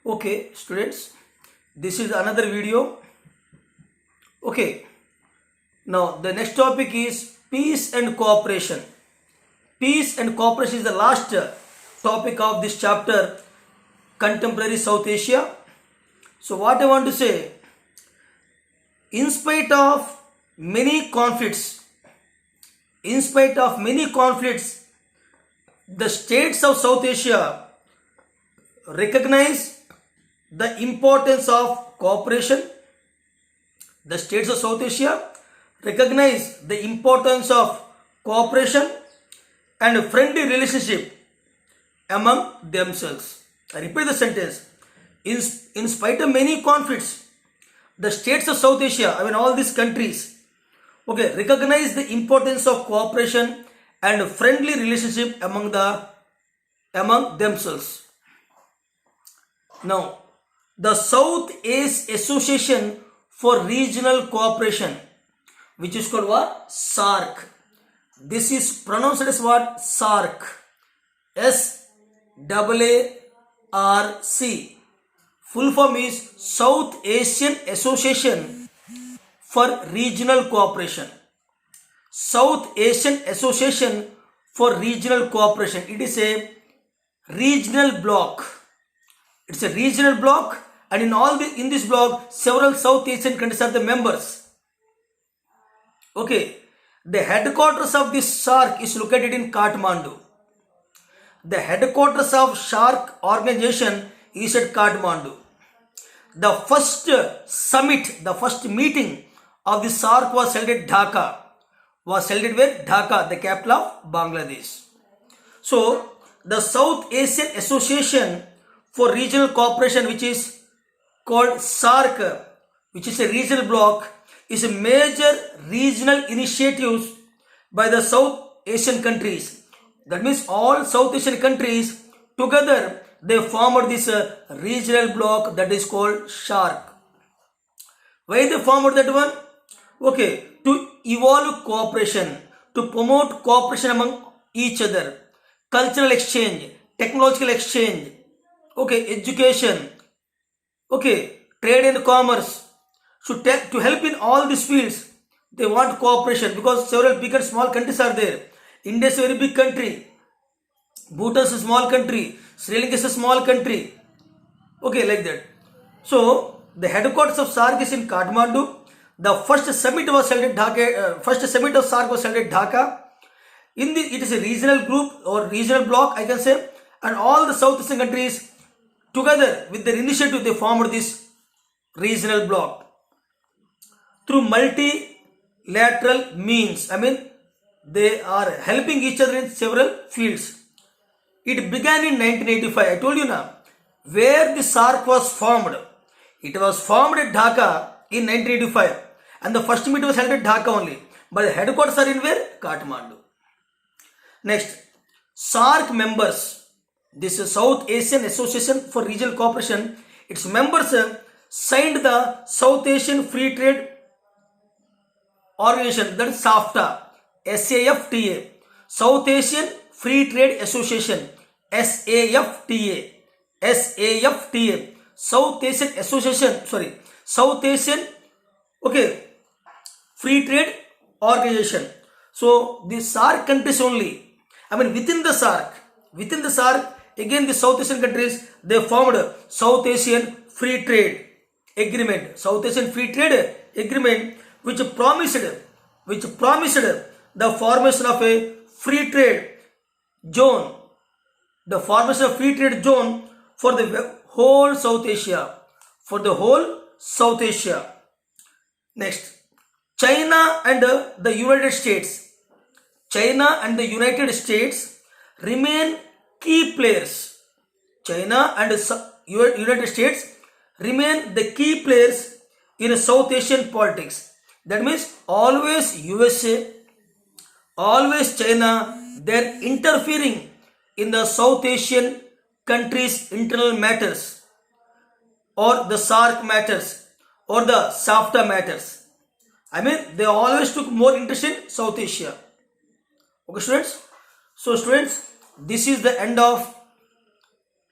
Okay, students, this is another video. Okay, now the next topic is peace and cooperation. Peace and cooperation is the last topic of this chapter, contemporary South Asia. So, what I want to say, in spite of many conflicts, the states of South Asia recognize the importance of cooperation. The states of South Asia recognize the importance of cooperation and friendly relationship among themselves. I repeat the sentence. In spite of many conflicts, the states of South Asia, all these countries, recognize the importance of cooperation and friendly relationship among themselves. Now, the South Asia Association for Regional Cooperation, which is called what? SAARC. This is pronounced as what? SAARC. SAARC. Full form is South Asian Association for Regional Cooperation. South Asian Association for Regional Cooperation. It is a regional bloc. It's a regional bloc, and in this bloc, several South Asian countries are the members. The headquarters of this SAARC is located in Kathmandu. The headquarters of SAARC organization is at Kathmandu. The first summit, the first meeting of the SAARC was held at Dhaka. Dhaka, the capital of Bangladesh. So, the South Asian Association for Regional Cooperation, which is called SAARC, which is a regional bloc, is a major regional initiatives by the South Asian countries. That means all South Asian countries together they formed this regional bloc that is called SAARC. Why they formed that one? To evolve cooperation, to promote cooperation among each other, cultural exchange, technological exchange, education, trade and commerce. So to help in all these fields, they want cooperation because several big and small countries are there. India is a very big country. Bhutan is a small country. Sri Lanka is a small country. Like that. So the headquarters of SAARC is in Kathmandu. The first summit was held at Dhaka. First summit of SAARC was held at Dhaka. It is a regional group or regional bloc, I can say, and all the South Asian countries together with their initiative they formed this regional bloc. Through multilateral means, they are helping each other in several fields. It began in 1985. I told you now where the SAARC was formed. It was formed at Dhaka in 1985, and the first meeting was held at Dhaka only. But the headquarters are in where? Kathmandu. Next, SAARC members. This is South Asian Association for Regional Cooperation. Its members signed the South Asian Free Trade Organization, that is SAFTA, SAFTA, South Asian Free Trade Association, SAFTA, South Asian Association, South Asian, Free Trade Organization. So, the SAARC countries only, within the SAARC, again the South Asian countries, they formed South Asian Free Trade Agreement, which promised the formation of a free trade zone, for the whole South Asia. Next, China and the United States remain key players. China and United States remain the key players in South Asian politics. That means always USA, always China, they're interfering in the South Asian countries' internal matters, or the SAARC matters, or the SAFTA matters. They always took more interest in South Asia. Students? So students, this is the end of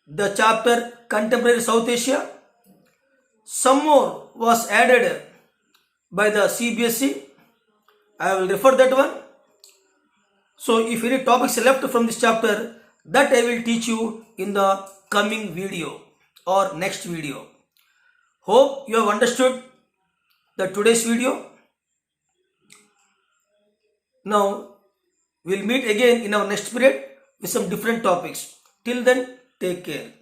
the chapter Contemporary South Asia. Some more was added by the CBSE. I will refer that one. So if any topics left from this chapter, that I will teach you in the coming video or next video. Hope you have understood the today's video. Now we'll meet again in our next period with some different topics. Till then, take care.